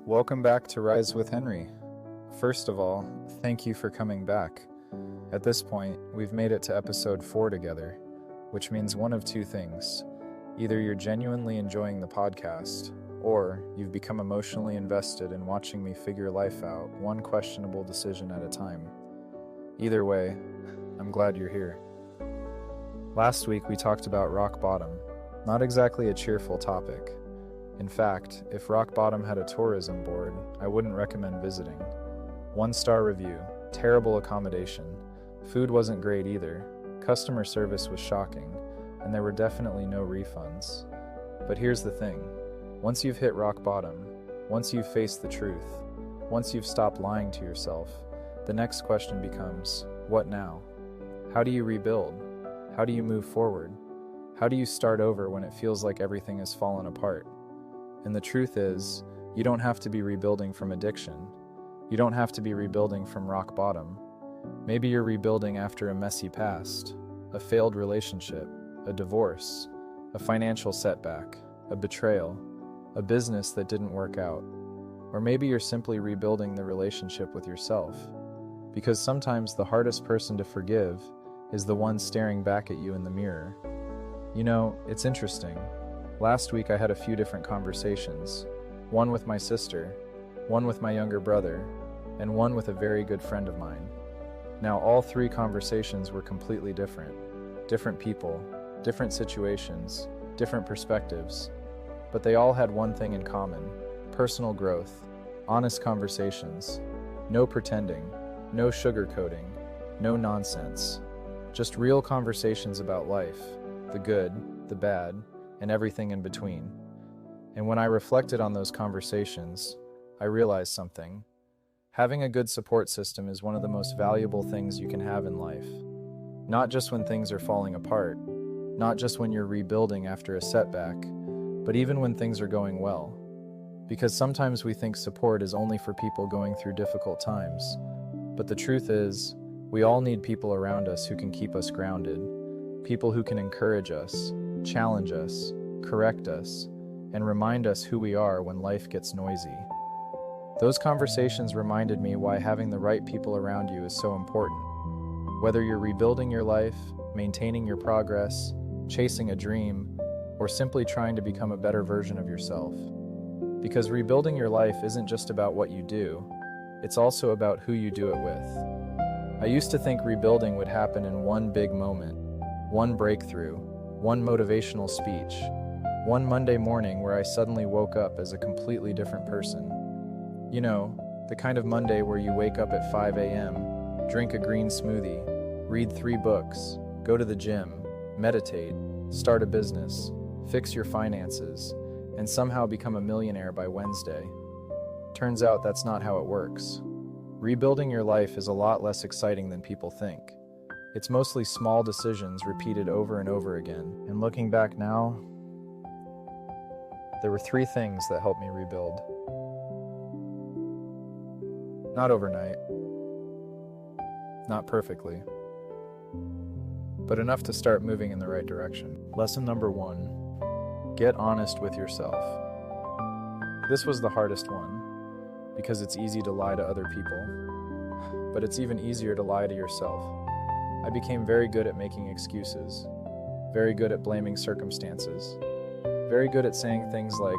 Welcome back to Rise with Henry. First of all, thank you for coming back. At this point, we've made it to episode 4 together, which means one of two things. Either you're genuinely enjoying the podcast, or you've become emotionally invested in watching me figure life out one questionable decision at a time. Either way, I'm glad you're here. Last week we talked about rock bottom, not exactly a cheerful topic. In fact, if rock bottom had a tourism board, I wouldn't recommend visiting. 1-star review, terrible accommodation, food wasn't great either, customer service was shocking, and there were definitely no refunds. But here's the thing, once you've hit rock bottom, once you've faced the truth, once you've stopped lying to yourself, the next question becomes, what now? How do you rebuild? How do you move forward? How do you start over when it feels like everything has fallen apart? And the truth is, you don't have to be rebuilding from addiction. You don't have to be rebuilding from rock bottom. Maybe you're rebuilding after a messy past, a failed relationship, a divorce, a financial setback, a betrayal, a business that didn't work out. Or maybe you're simply rebuilding the relationship with yourself. Because sometimes the hardest person to forgive is the one staring back at you in the mirror. You know, it's interesting. Last week I had a few different conversations, one with my sister, one with my younger brother, and one with a very good friend of mine. Now all 3 conversations were completely different. Different people, different situations, different perspectives, but they all had one thing in common: personal growth, honest conversations, no pretending, no sugarcoating, no nonsense, just real conversations about life, the good, the bad, and everything in between. And when I reflected on those conversations, I realized something. Having a good support system is one of the most valuable things you can have in life. Not just when things are falling apart, not just when you're rebuilding after a setback, but even when things are going well. Because sometimes we think support is only for people going through difficult times. But the truth is, we all need people around us who can keep us grounded, people who can encourage us, challenge us, correct us, and remind us who we are when life gets noisy. Those conversations reminded me why having the right people around you is so important. Whether you're rebuilding your life, maintaining your progress, chasing a dream, or simply trying to become a better version of yourself. Because rebuilding your life isn't just about what you do, it's also about who you do it with. I used to think rebuilding would happen in one big moment, one breakthrough, one motivational speech, one Monday morning where I suddenly woke up as a completely different person. You know, the kind of Monday where you wake up at 5 a.m., drink a green smoothie, read 3 books, go to the gym, meditate, start a business, fix your finances, and somehow become a millionaire by Wednesday. Turns out that's not how it works. Rebuilding your life is a lot less exciting than people think. It's mostly small decisions repeated over and over again. And looking back now, there were 3 things that helped me rebuild. Not overnight, not perfectly, but enough to start moving in the right direction. Lesson number 1, get honest with yourself. This was the hardest one, because it's easy to lie to other people, but it's even easier to lie to yourself. I became very good at making excuses, very good at blaming circumstances, very good at saying things like,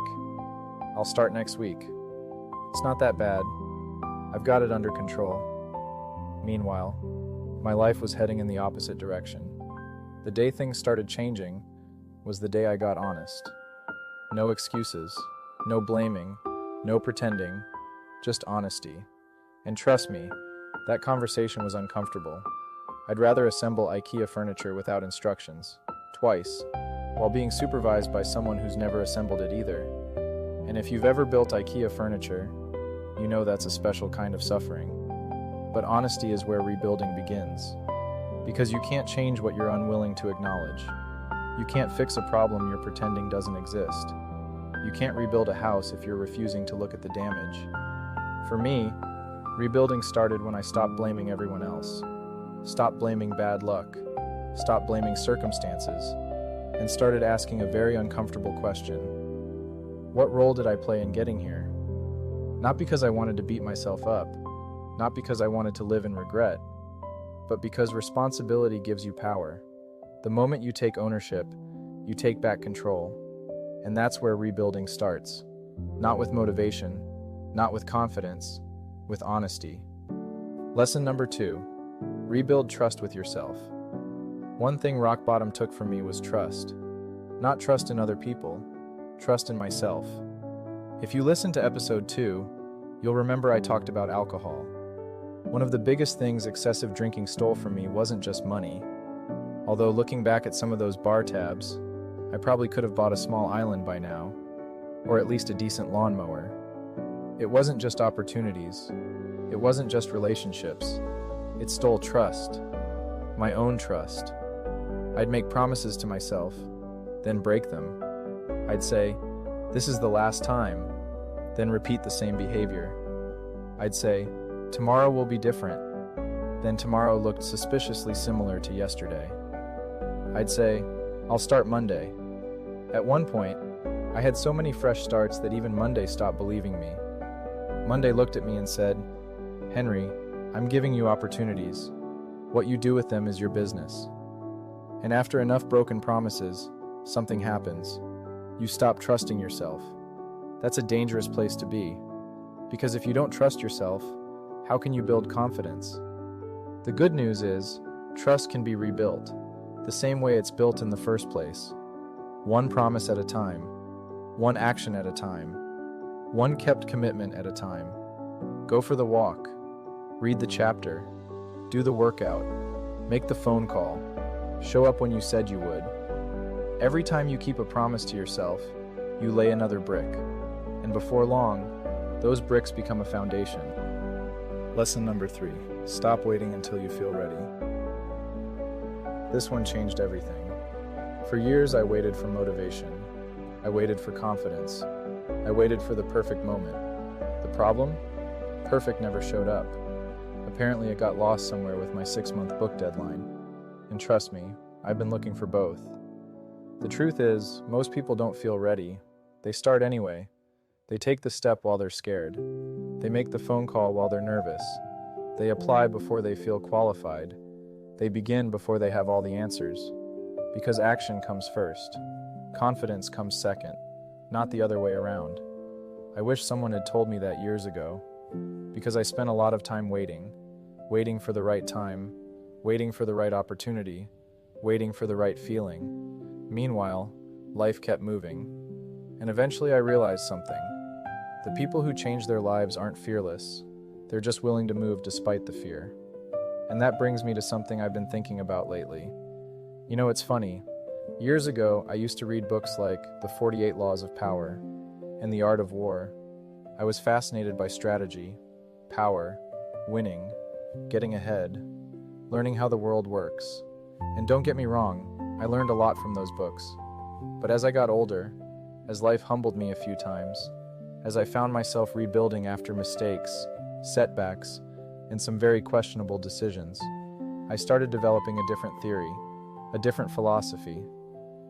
I'll start next week. It's not that bad. I've got it under control. Meanwhile, my life was heading in the opposite direction. The day things started changing was the day I got honest. No excuses, no blaming, no pretending, just honesty. And trust me, that conversation was uncomfortable. I'd rather assemble IKEA furniture without instructions, twice, while being supervised by someone who's never assembled it either. And if you've ever built IKEA furniture, you know that's a special kind of suffering. But honesty is where rebuilding begins. Because you can't change what you're unwilling to acknowledge. You can't fix a problem you're pretending doesn't exist. You can't rebuild a house if you're refusing to look at the damage. For me, rebuilding started when I stopped blaming everyone else. Stopped blaming bad luck. Stopped blaming circumstances. And started asking a very uncomfortable question. What role did I play in getting here? Not because I wanted to beat myself up, not because I wanted to live in regret, but because responsibility gives you power. The moment you take ownership, you take back control. And that's where rebuilding starts. Not with motivation, not with confidence, with honesty. Lesson number 2, rebuild trust with yourself. One thing rock bottom took from me was trust. Not trust in other people, trust in myself. If you listen to episode 2, you'll remember I talked about alcohol. One of the biggest things excessive drinking stole from me wasn't just money. Although looking back at some of those bar tabs, I probably could have bought a small island by now, or at least a decent lawnmower. It wasn't just opportunities. It wasn't just relationships. It stole trust. My own trust. I'd make promises to myself, then break them. I'd say, "This is the last time," then repeat the same behavior. I'd say, "Tomorrow will be different," then tomorrow looked suspiciously similar to yesterday. I'd say, "I'll start Monday." At one point, I had so many fresh starts that even Monday stopped believing me. Monday looked at me and said, "Henry, I'm giving you opportunities. What you do with them is your business." And after enough broken promises, something happens. You stop trusting yourself. That's a dangerous place to be, because if you don't trust yourself, how can you build confidence? The good news is, trust can be rebuilt, the same way it's built in the first place. One promise at a time, one action at a time, one kept commitment at a time. Go for the walk, read the chapter, do the workout, make the phone call, show up when you said you would. Every time you keep a promise to yourself, you lay another brick, and before long, those bricks become a foundation. Lesson number 3, stop waiting until you feel ready. This one changed everything. For years I waited for motivation. I waited for confidence. I waited for the perfect moment. The problem? Perfect never showed up. Apparently it got lost somewhere with my 6-month book deadline. And trust me, I've been looking for both. The truth is, most people don't feel ready. They start anyway. They take the step while they're scared. They make the phone call while they're nervous. They apply before they feel qualified. They begin before they have all the answers. Because action comes first. Confidence comes second, not the other way around. I wish someone had told me that years ago, because I spent a lot of time waiting for the right time, waiting for the right opportunity, waiting for the right feeling. Meanwhile, life kept moving. And eventually I realized something. The people who change their lives aren't fearless. They're just willing to move despite the fear. And that brings me to something I've been thinking about lately. You know, it's funny. Years ago, I used to read books like The 48 Laws of Power and The Art of War. I was fascinated by strategy, power, winning, getting ahead, learning how the world works. And don't get me wrong, I learned a lot from those books. But as I got older, as life humbled me a few times, as I found myself rebuilding after mistakes, setbacks, and some very questionable decisions, I started developing a different theory, a different philosophy.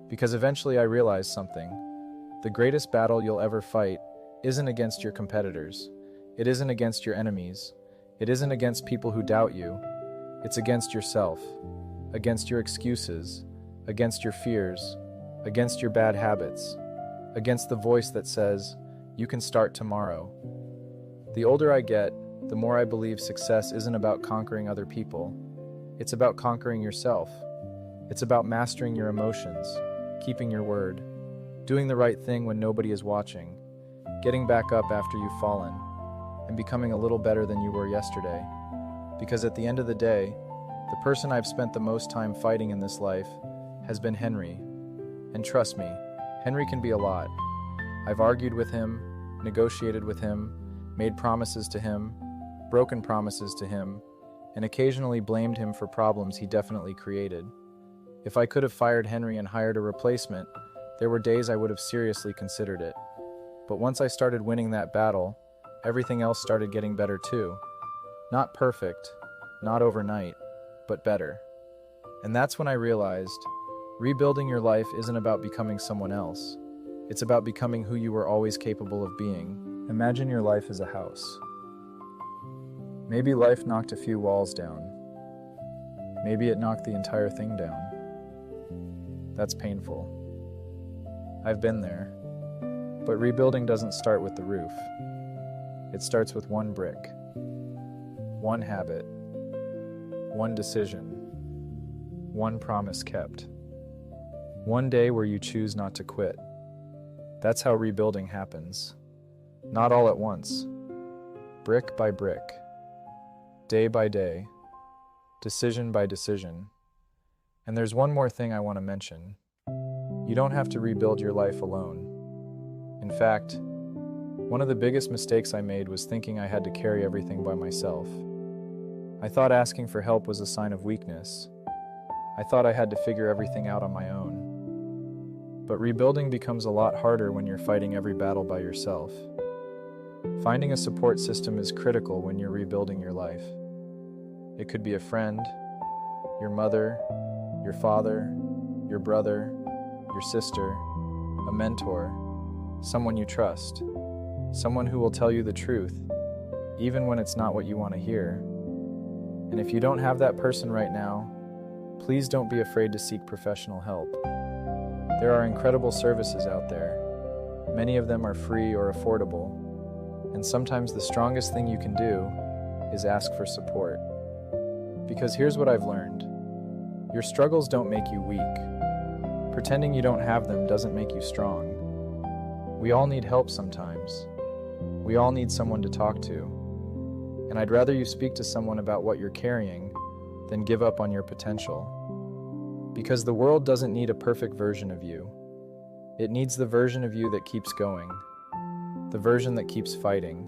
Because eventually I realized something. The greatest battle you'll ever fight isn't against your competitors. It isn't against your enemies. It isn't against people who doubt you. It's against yourself, against your excuses, against your fears, against your bad habits, against the voice that says, "You can start tomorrow." The older I get, the more I believe success isn't about conquering other people. It's about conquering yourself. It's about mastering your emotions, keeping your word, doing the right thing when nobody is watching, getting back up after you've fallen, and becoming a little better than you were yesterday. Because at the end of the day, the person I've spent the most time fighting in this life has been Henry. And trust me, Henry can be a lot. I've argued with him, negotiated with him, made promises to him, broken promises to him, and occasionally blamed him for problems he definitely created. If I could have fired Henry and hired a replacement, there were days I would have seriously considered it. But once I started winning that battle, everything else started getting better too. Not perfect, not overnight, but better. And that's when I realized, rebuilding your life isn't about becoming someone else. It's about becoming who you were always capable of being. Imagine your life as a house. Maybe life knocked a few walls down. Maybe it knocked the entire thing down. That's painful. I've been there. But rebuilding doesn't start with the roof. It starts with one brick, one habit, one decision, one promise kept, one day where you choose not to quit. That's how rebuilding happens. Not all at once, brick by brick, day by day, decision by decision. And there's one more thing I want to mention. You don't have to rebuild your life alone. In fact, one of the biggest mistakes I made was thinking I had to carry everything by myself. I thought asking for help was a sign of weakness. I thought I had to figure everything out on my own. But rebuilding becomes a lot harder when you're fighting every battle by yourself. Finding a support system is critical when you're rebuilding your life. It could be a friend, your mother, your father, your brother, your sister, a mentor, someone you trust, someone who will tell you the truth, even when it's not what you want to hear. And if you don't have that person right now, please don't be afraid to seek professional help. There are incredible services out there. Many of them are free or affordable, and sometimes the strongest thing you can do is ask for support. Because here's what I've learned. Your struggles don't make you weak. Pretending you don't have them doesn't make you strong. We all need help sometimes. We all need someone to talk to. And I'd rather you speak to someone about what you're carrying than give up on your potential. Because the world doesn't need a perfect version of you. It needs the version of you that keeps going, the version that keeps fighting,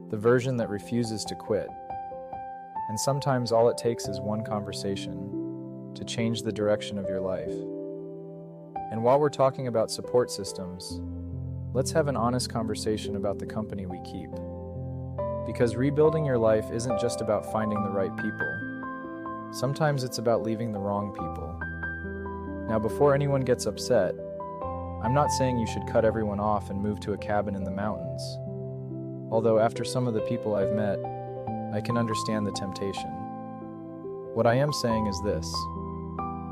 the version that refuses to quit. And sometimes all it takes is one conversation to change the direction of your life. And while we're talking about support systems, let's have an honest conversation about the company we keep. Because rebuilding your life isn't just about finding the right people. Sometimes it's about leaving the wrong people. Now, before anyone gets upset, I'm not saying you should cut everyone off and move to a cabin in the mountains. Although after some of the people I've met, I can understand the temptation. What I am saying is this.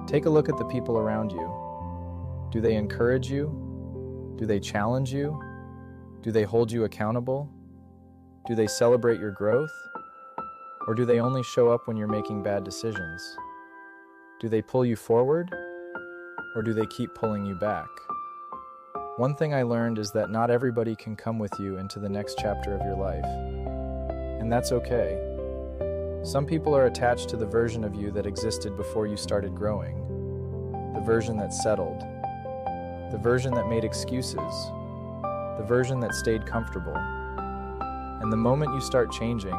Take a look at the people around you. Do they encourage you? Do they challenge you? Do they hold you accountable? Do they celebrate your growth? Or do they only show up when you're making bad decisions? Do they pull you forward? Or do they keep pulling you back? One thing I learned is that not everybody can come with you into the next chapter of your life. And that's okay. Some people are attached to the version of you that existed before you started growing. The version that settled. The version that made excuses. The version that stayed comfortable. And the moment you start changing,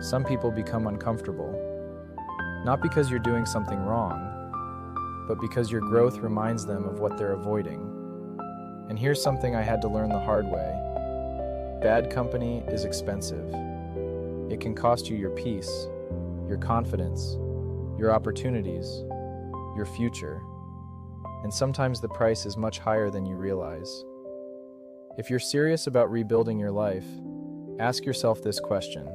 some people become uncomfortable. Not because you're doing something wrong, but because your growth reminds them of what they're avoiding. And here's something I had to learn the hard way. Bad company is expensive. It can cost you your peace, your confidence, your opportunities, your future. And sometimes the price is much higher than you realize. If you're serious about rebuilding your life, ask yourself this question.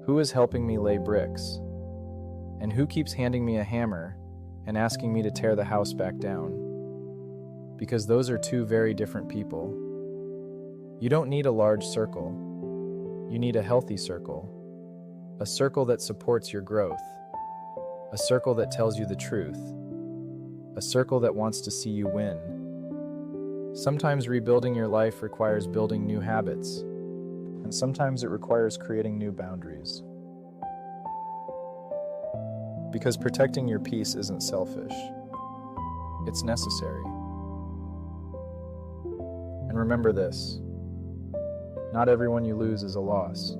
Who is helping me lay bricks? And who keeps handing me a hammer and asking me to tear the house back down? Because those are two very different people. You don't need a large circle. You need a healthy circle. A circle that supports your growth. A circle that tells you the truth. A circle that wants to see you win. Sometimes rebuilding your life requires building new habits, and sometimes it requires creating new boundaries. Because protecting your peace isn't selfish. It's necessary. And remember this. Not everyone you lose is a loss.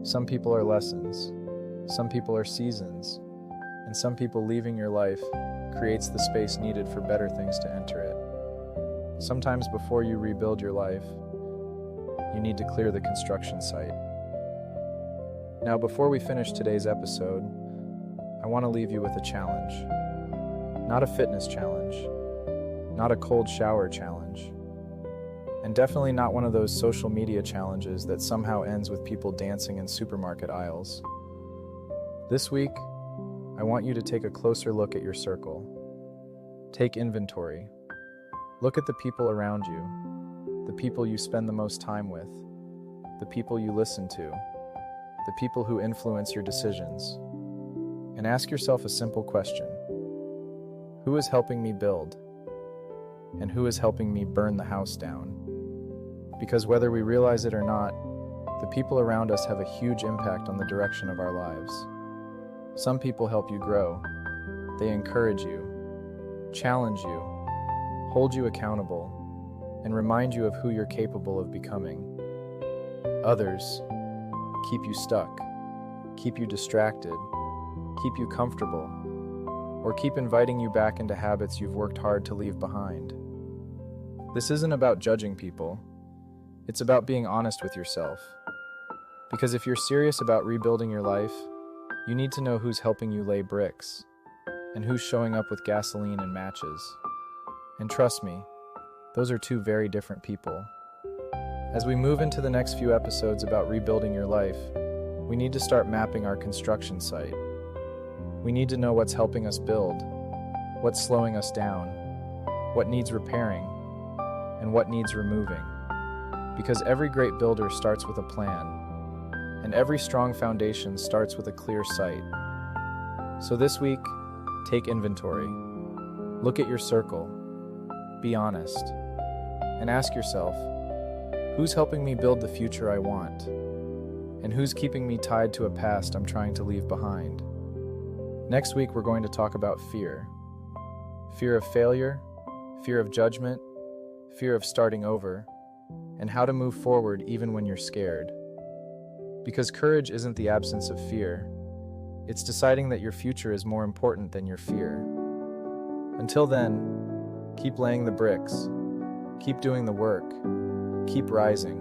Some people are lessons. Some people are seasons. And some people leaving your life creates the space needed for better things to enter it. Sometimes before you rebuild your life, you need to clear the construction site. Now, before we finish today's episode, I want to leave you with a challenge. Not a fitness challenge. Not a cold shower challenge. And definitely not one of those social media challenges that somehow ends with people dancing in supermarket aisles. This week, I want you to take a closer look at your circle. Take inventory. Look at the people around you, the people you spend the most time with, the people you listen to, the people who influence your decisions. And ask yourself a simple question. Who is helping me build? And who is helping me burn the house down? Because whether we realize it or not, the people around us have a huge impact on the direction of our lives. Some people help you grow. They encourage you, challenge you, hold you accountable, and remind you of who you're capable of becoming. Others keep you stuck, keep you distracted, keep you comfortable, or keep inviting you back into habits you've worked hard to leave behind. This isn't about judging people. It's about being honest with yourself. Because if you're serious about rebuilding your life, you need to know who's helping you lay bricks and who's showing up with gasoline and matches. And trust me, those are two very different people. As we move into the next few episodes about rebuilding your life, we need to start mapping our construction site. We need to know what's helping us build, what's slowing us down, what needs repairing, and what needs removing. Because every great builder starts with a plan, and every strong foundation starts with a clear sight. So this week, take inventory. Look at your circle. Be honest. And ask yourself, who's helping me build the future I want? And who's keeping me tied to a past I'm trying to leave behind? Next week, we're going to talk about fear. Fear of failure, fear of judgment, fear of starting over, and how to move forward even when you're scared. Because courage isn't the absence of fear. It's deciding that your future is more important than your fear. Until then, keep laying the bricks, keep doing the work, keep rising,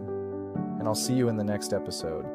and I'll see you in the next episode.